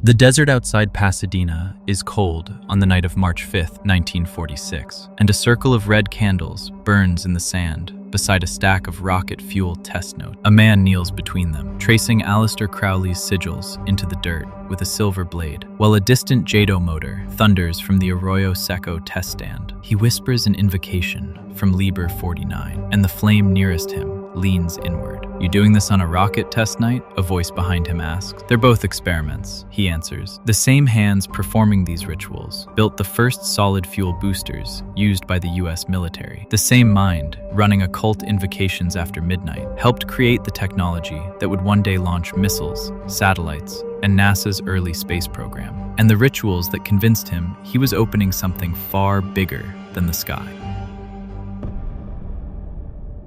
The desert outside Pasadena is cold on the night of March 5th, 1946, and a circle of red candles burns in the sand beside a stack of rocket fuel test notes. A man kneels between them, tracing Alastair Crowley's sigils into the dirt with a silver blade, while a distant JATO motor thunders from the Arroyo Seco test stand. He whispers an invocation from Liber 49, and the flame nearest him leans inward. "You doing this on a rocket test night?" a voice behind him asks. "They're both experiments," he answers. The same hands performing these rituals built the first solid fuel boosters used by the US military. The same mind, running occult invocations after midnight, helped create the technology that would one day launch missiles, satellites, and NASA's early space program. And the rituals that convinced him he was opening something far bigger than the sky.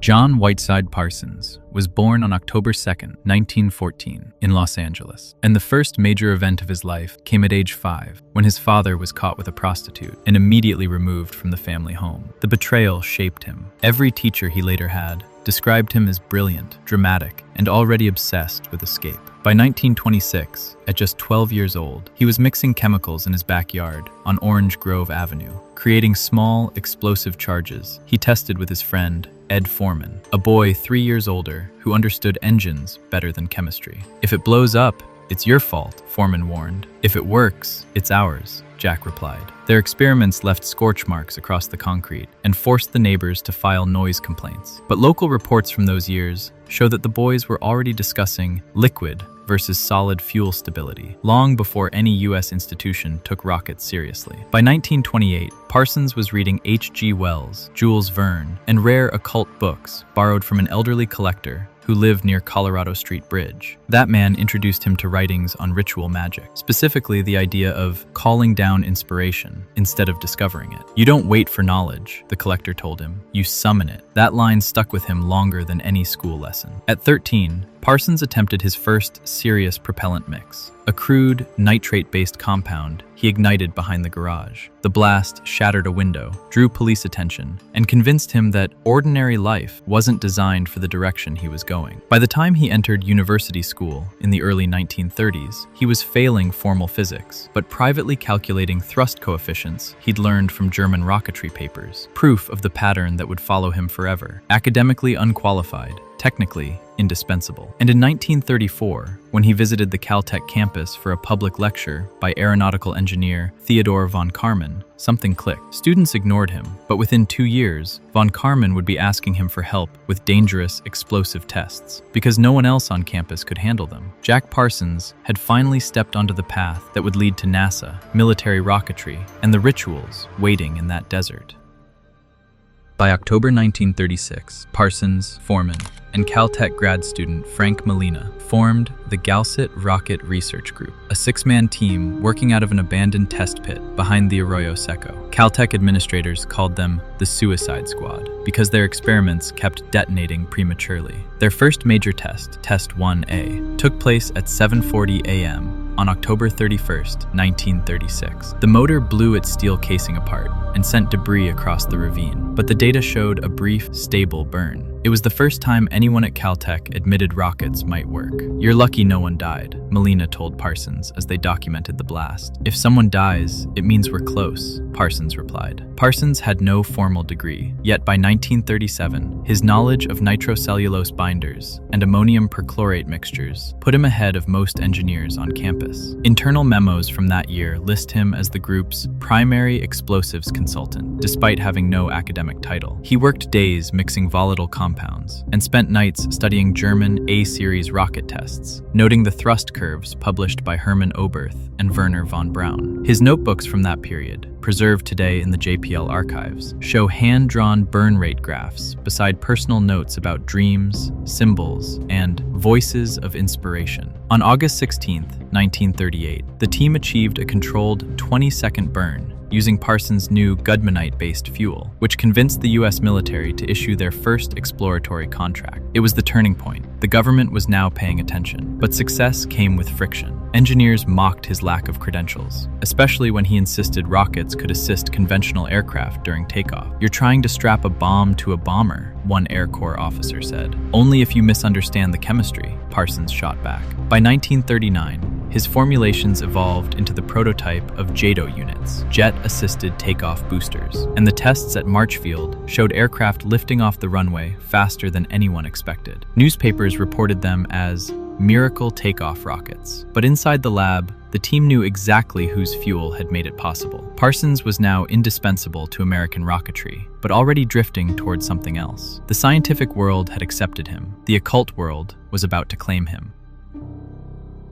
John Whiteside Parsons was born on October 2nd, 1914, in Los Angeles, and the first major event of his life came at age 5, when his father was caught with a prostitute and immediately removed from the family home. The betrayal shaped him. Every teacher he later had described him as brilliant, dramatic, and already obsessed with escape. By 1926, at just 12 years old, he was mixing chemicals in his backyard on Orange Grove Avenue, creating small, explosive charges he tested with his friend, Ed Foreman, a boy 3 years older who understood engines better than chemistry. "If it blows up, it's your fault," Foreman warned. "If it works, it's ours," Jack replied. Their experiments left scorch marks across the concrete and forced the neighbors to file noise complaints. But local reports from those years show that the boys were already discussing liquid versus solid fuel stability, long before any U.S. institution took rockets seriously. By 1928, Parsons was reading H.G. Wells, Jules Verne, and rare occult books borrowed from an elderly collector who lived near Colorado Street Bridge. That man introduced him to writings on ritual magic, specifically the idea of calling down inspiration instead of discovering it. "You don't wait for knowledge," the collector told him. "You summon it." That line stuck with him longer than any school lesson. At 13, Parsons attempted his first serious propellant mix, a crude, nitrate-based compound he ignited behind the garage. The blast shattered a window, drew police attention, and convinced him that ordinary life wasn't designed for the direction he was going. By the time he entered university school in the early 1930s, he was failing formal physics, but privately calculating thrust coefficients he'd learned from German rocketry papers, proof of the pattern that would follow him forever. Academically unqualified, technically indispensable. And in 1934, when he visited the Caltech campus for a public lecture by aeronautical engineer Theodore von Karman, something clicked. Students ignored him, but within 2 years, von Karman would be asking him for help with dangerous, explosive tests, because no one else on campus could handle them. Jack Parsons had finally stepped onto the path that would lead to NASA, military rocketry, and the rituals waiting in that desert. By October 1936, Parsons, Foreman, and Caltech grad student Frank Molina formed the Galset Rocket Research Group, a 6-man team working out of an abandoned test pit behind the Arroyo Seco. Caltech administrators called them the Suicide Squad because their experiments kept detonating prematurely. Their first major test, Test 1A, took place at 7:40 a.m. on October 31st, 1936. The motor blew its steel casing apart and sent debris across the ravine, but the data showed a brief, stable burn. It was the first time anyone at Caltech admitted rockets might work. "You're lucky no one died," Molina told Parsons as they documented the blast. "If someone dies, it means we're close," Parsons replied. Parsons had no formal degree, yet by 1937, his knowledge of nitrocellulose binders and ammonium perchlorate mixtures put him ahead of most engineers on campus. Internal memos from that year list him as the group's primary explosives consultant, despite having no academic title. He worked days mixing volatile compounds and spent nights studying German A-series rocket tests, noting the thrust curves published by Hermann Oberth and Werner von Braun. His notebooks from that period, preserved today in the JPL archives, show hand-drawn burn rate graphs beside personal notes about dreams, symbols, and voices of inspiration. On August 16, 1938, the team achieved a controlled 20-second burn using Parsons' new Gudmanite-based fuel, which convinced the U.S. military to issue their first exploratory contract. It was the turning point. The government was now paying attention, but success came with friction. Engineers mocked his lack of credentials, especially when he insisted rockets could assist conventional aircraft during takeoff. "You're trying to strap a bomb to a bomber," one Air Corps officer said. "Only if you misunderstand the chemistry," Parsons shot back. By 1939, his formulations evolved into the prototype of JATO units, Jet-Assisted Takeoff Boosters, and the tests at Marchfield showed aircraft lifting off the runway faster than anyone expected. Newspapers reported them as miracle takeoff rockets. But inside the lab, the team knew exactly whose fuel had made it possible. Parsons was now indispensable to American rocketry, but already drifting towards something else. The scientific world had accepted him. The occult world was about to claim him.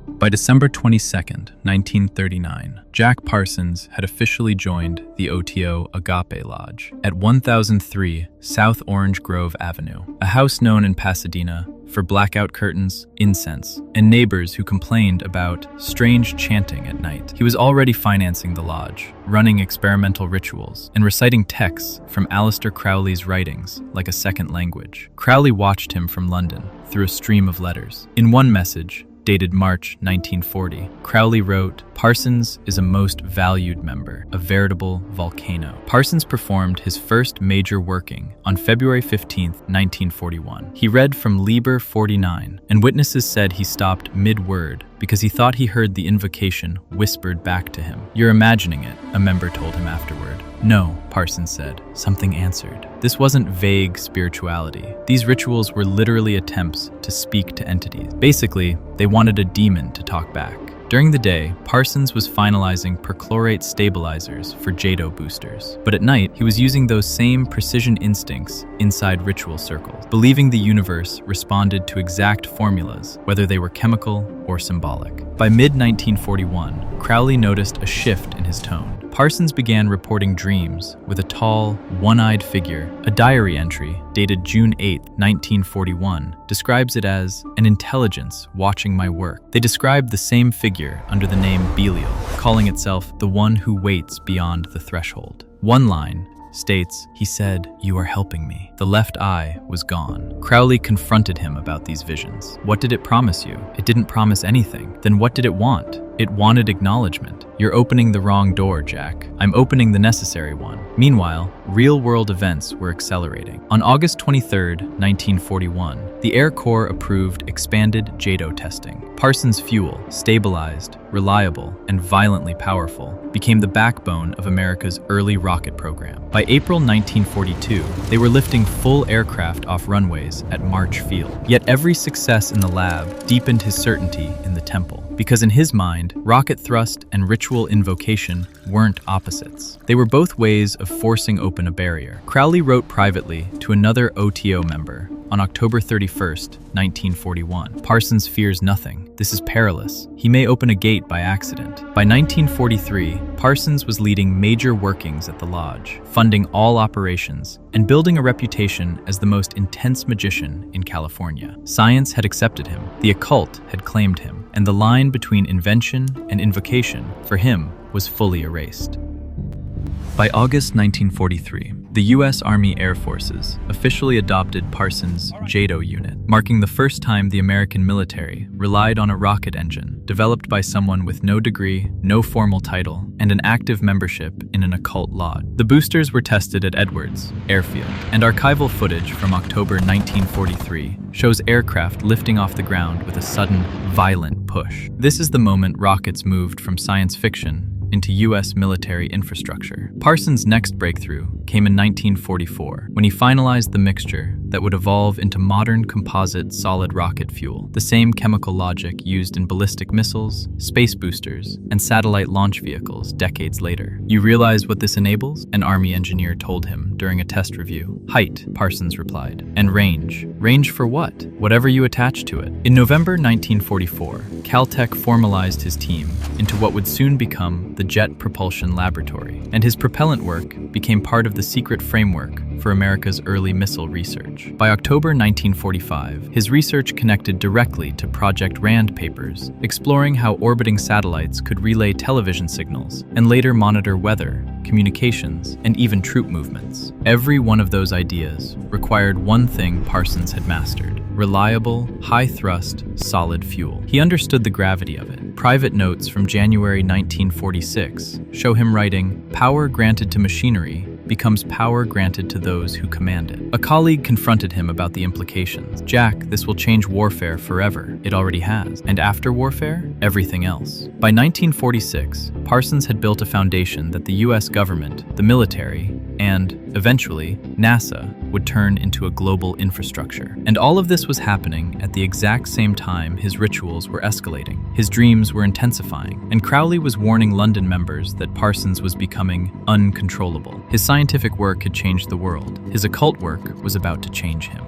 By December 22, 1939, Jack Parsons had officially joined the OTO Agape Lodge at 1003 South Orange Grove Avenue, a house known in Pasadena for blackout curtains, incense, and neighbors who complained about strange chanting at night. He was already financing the lodge, running experimental rituals, and reciting texts from Alastair Crowley's writings like a second language. Crowley watched him from London through a stream of letters. In one message, dated March 1940, Crowley wrote, "Parsons is a most valued member, a veritable volcano." Parsons performed his first major working on February 15, 1941. He read from Liber 49, and witnesses said he stopped mid-word because he thought he heard the invocation whispered back to him. "You're imagining it," a member told him afterward. "No," Parsons said. Something answered. This wasn't vague spirituality. These rituals were literally attempts to speak to entities. Basically, they wanted a demon to talk back. During the day, Parsons was finalizing perchlorate stabilizers for JATO boosters. But at night, he was using those same precision instincts inside ritual circles, believing the universe responded to exact formulas, whether they were chemical or symbolic. By mid-1941, Crowley noticed a shift in his tone. Parsons began reporting dreams with a tall, one-eyed figure. A diary entry, dated June 8, 1941, describes it as an intelligence watching my work. They described the same figure under the name Belial, calling itself the one who waits beyond the threshold. One line states, "He said, 'You are helping me.'" The left eye was gone. Crowley confronted him about these visions. "What did it promise you? It didn't promise anything. Then what did it want?" "It wanted acknowledgement." "You're opening the wrong door, Jack." "I'm opening the necessary one." Meanwhile, real-world events were accelerating. On August 23, 1941, the Air Corps approved expanded JATO testing. Parsons' fuel, stabilized, reliable, and violently powerful, became the backbone of America's early rocket program. By April 1942, they were lifting full aircraft off runways at March Field. Yet every success in the lab deepened his certainty in the temple. Because in his mind, rocket thrust and ritual invocation weren't opposites. They were both ways of forcing open a barrier. Crowley wrote privately to another OTO member on October 31, 1941. "Parsons fears nothing. This is perilous. He may open a gate by accident." By 1943, Parsons was leading major workings at the lodge, funding all operations, and building a reputation as the most intense magician in California. Science had accepted him, the occult had claimed him, and the line between invention and invocation, for him, was fully erased. By August 1943, the U.S. Army Air Forces officially adopted Parsons' JATO unit, marking the first time the American military relied on a rocket engine developed by someone with no degree, no formal title, and an active membership in an occult lodge. The boosters were tested at Edwards Airfield, and archival footage from October 1943 shows aircraft lifting off the ground with a sudden, violent push. This is the moment rockets moved from science fiction into U.S. military infrastructure. Parsons' next breakthrough came in 1944, when he finalized the mixture that would evolve into modern composite solid rocket fuel, the same chemical logic used in ballistic missiles, space boosters, and satellite launch vehicles decades later. "You realize what this enables?" an Army engineer told him during a test review. "Height," Parsons replied. "And range." "Range for what?" "Whatever you attach to it." In November 1944, Caltech formalized his team into what would soon become the Jet Propulsion Laboratory, and his propellant work became part of the secret framework for America's early missile research. By October 1945, his research connected directly to Project RAND papers, exploring how orbiting satellites could relay television signals and later monitor weather, communications, and even troop movements. Every one of those ideas required one thing Parsons had mastered: reliable, high-thrust, solid fuel. He understood the gravity of it. Private notes from January 1946 show him writing, "Power granted to machinery becomes power granted to those who command it. A colleague confronted him about the implications. "Jack, this will change warfare forever." It already has. And after warfare, everything else. By 1946, Parsons had built a foundation that the US government, the military, and, eventually, NASA would turn into a global infrastructure. And all of this was happening at the exact same time his rituals were escalating. His dreams were intensifying, and Crowley was warning London members that Parsons was becoming uncontrollable. His scientific work had changed the world. His occult work was about to change him.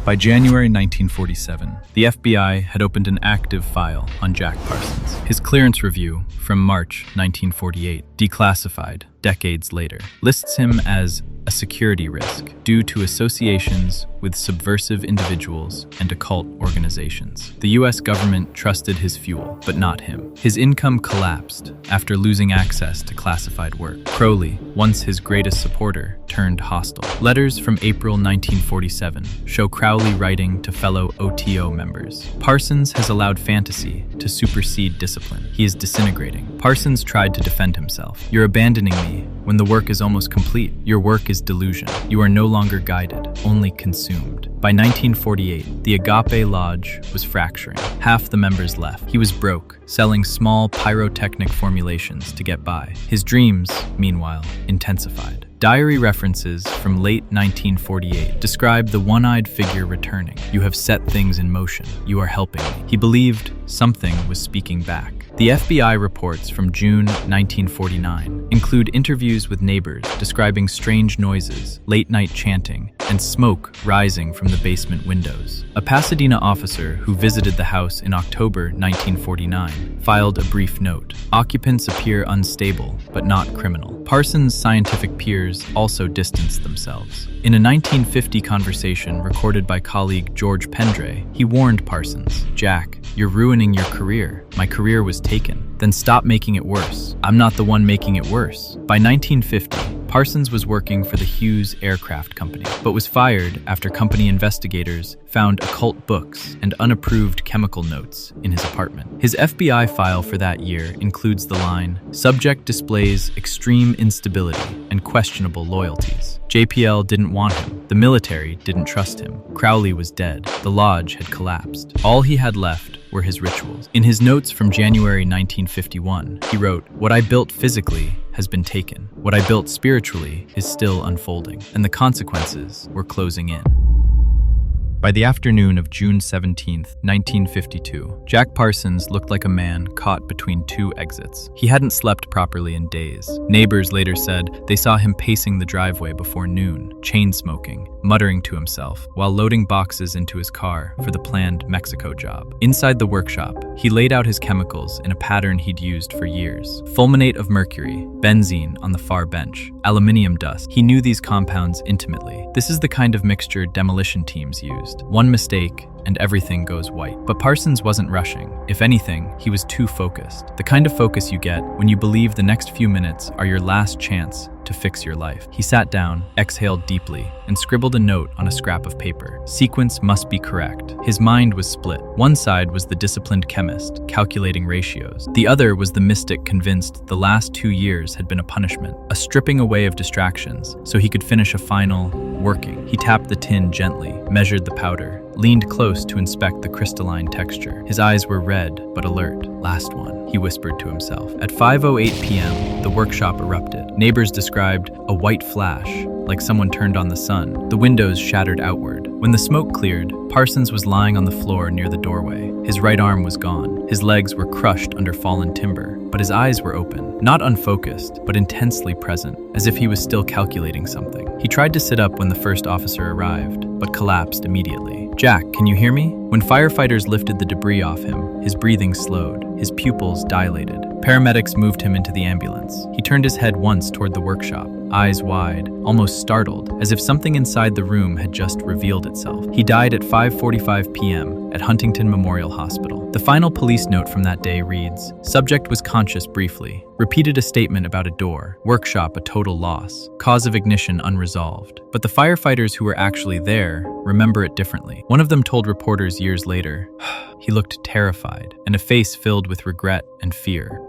By January 1947, the FBI had opened an active file on Jack Parsons. His clearance review from March 1948, declassified decades later, lists him as a security risk due to associations with subversive individuals and occult organizations. The US government trusted his fuel, but not him. His income collapsed after losing access to classified work. Crowley, once his greatest supporter, turned hostile. Letters from April 1947 show Crowley writing to fellow OTO members. "Parsons has allowed fantasy to supersede discipline. He is disintegrating." Parsons tried to defend himself. "You're abandoning me when the work is almost complete. Your work is delusion. You are no longer guided, only consumed." By 1948, the Agape Lodge was fracturing. Half the members left. He was broke, selling small pyrotechnic formulations to get by. His dreams, meanwhile, intensified. Diary references from late 1948 describe the one-eyed figure returning. "You have set things in motion. You are helping me." He believed something was speaking back. The FBI reports from June 1949 include interviews with neighbors describing strange noises, late-night chanting, and smoke rising from the basement windows. A Pasadena officer who visited the house in October 1949 filed a brief note. "Occupants appear unstable, but not criminal." Parsons' scientific peers also distanced themselves. In a 1950 conversation recorded by colleague George Pendray, he warned Parsons, "Jack, you're ruining your career. My career was taken. Then stop making it worse. I'm not the one making it worse." By 1950, Parsons was working for the Hughes Aircraft Company, but was fired after company investigators found occult books and unapproved chemical notes in his apartment. His FBI file for that year includes the line, "Subject displays extreme instability and questionable loyalties." JPL didn't want him. The military didn't trust him. Crowley was dead. The lodge had collapsed. All he had left were his rituals. In his notes from January 1951, he wrote, "What I built physically has been taken. What I built spiritually is still unfolding, and the consequences were closing in." By the afternoon of June 17, 1952, Jack Parsons looked like a man caught between two exits. He hadn't slept properly in days. Neighbors later said they saw him pacing the driveway before noon, chain-smoking, muttering to himself, while loading boxes into his car for the planned Mexico job. Inside the workshop, he laid out his chemicals in a pattern he'd used for years. Fulminate of mercury, benzene on the far bench, aluminium dust. He knew these compounds intimately. This is the kind of mixture demolition teams used. One mistake, and everything goes white. But Parsons wasn't rushing. If anything, he was too focused. The kind of focus you get when you believe the next few minutes are your last chance to fix your life. He sat down, exhaled deeply, and scribbled a note on a scrap of paper. Sequence must be correct. His mind was split. One side was the disciplined chemist, calculating ratios. The other was the mystic convinced the last 2 years had been a punishment, a stripping away of distractions, so he could finish a final working. He tapped the tin gently, measured the powder, leaned close to inspect the crystalline texture. His eyes were red, but alert. "Last one," he whispered to himself. At 5:08 p.m., the workshop erupted. Neighbors described a white flash, like someone turned on the sun. The windows shattered outward. When the smoke cleared, Parsons was lying on the floor near the doorway. His right arm was gone. His legs were crushed under fallen timber, but his eyes were open, not unfocused, but intensely present, as if he was still calculating something. He tried to sit up when the first officer arrived, but collapsed immediately. "Jack, can you hear me?" When firefighters lifted the debris off him, his breathing slowed, his pupils dilated. Paramedics moved him into the ambulance. He turned his head once toward the workshop, eyes wide, almost startled, as if something inside the room had just revealed itself. He died at 5:45 p.m. at Huntington Memorial Hospital. The final police note from that day reads, "Subject was conscious briefly, repeated a statement about a door, workshop a total loss, cause of ignition unresolved." But the firefighters who were actually there remember it differently. One of them told reporters years later, "He looked terrified, and a face filled with regret and fear."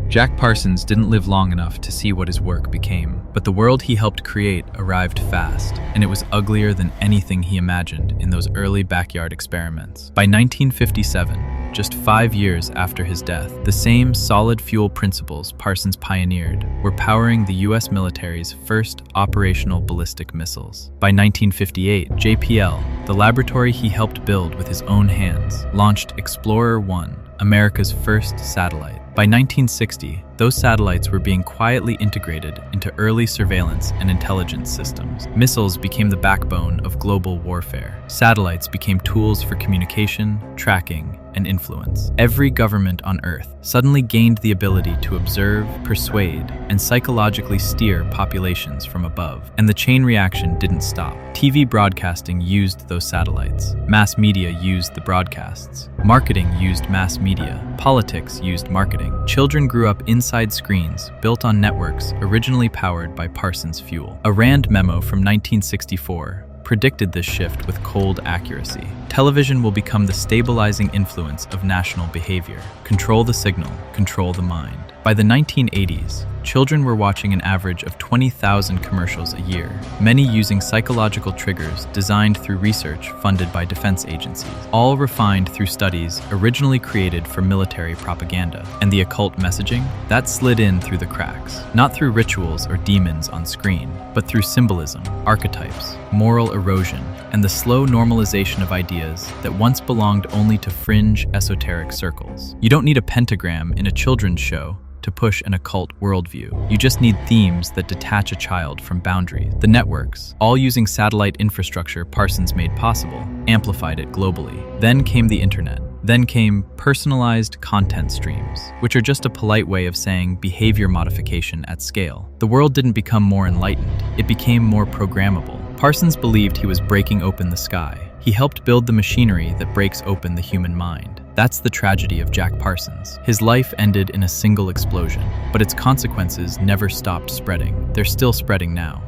Jack Parsons didn't live long enough to see what his work became, but the world he helped create arrived fast, and it was uglier than anything he imagined in those early backyard experiments. By 1957, just 5 years after his death, the same solid fuel principles Parsons pioneered were powering the US military's first operational ballistic missiles. By 1958, JPL, the laboratory he helped build with his own hands, launched Explorer-1, America's first satellite. By 1960, those satellites were being quietly integrated into early surveillance and intelligence systems. Missiles became the backbone of global warfare. Satellites became tools for communication, tracking, and influence. Every government on Earth suddenly gained the ability to observe, persuade, and psychologically steer populations from above. And the chain reaction didn't stop. TV broadcasting used those satellites. Mass media used the broadcasts. Marketing used mass media. Politics used marketing. Children grew up inside screens built on networks originally powered by Parsons fuel. A RAND memo from 1964 predicted this shift with cold accuracy. Television will become the stabilizing influence of national behavior. Control the signal, control the mind. By the 1980s, children were watching an average of 20,000 commercials a year, many using psychological triggers designed through research funded by defense agencies, all refined through studies originally created for military propaganda. And the occult messaging? That slid in through the cracks, not through rituals or demons on screen, but through symbolism, archetypes, moral erosion, and the slow normalization of ideas that once belonged only to fringe, esoteric circles. You don't need a pentagram in a children's show to push an occult worldview. You just need themes that detach a child from boundaries. The networks, all using satellite infrastructure Parsons made possible, amplified it globally. Then came the internet. Then came personalized content streams, which are just a polite way of saying behavior modification at scale. The world didn't become more enlightened, it became more programmable. Parsons believed he was breaking open the sky. He helped build the machinery that breaks open the human mind. That's the tragedy of Jack Parsons. His life ended in a single explosion, but its consequences never stopped spreading. They're still spreading now.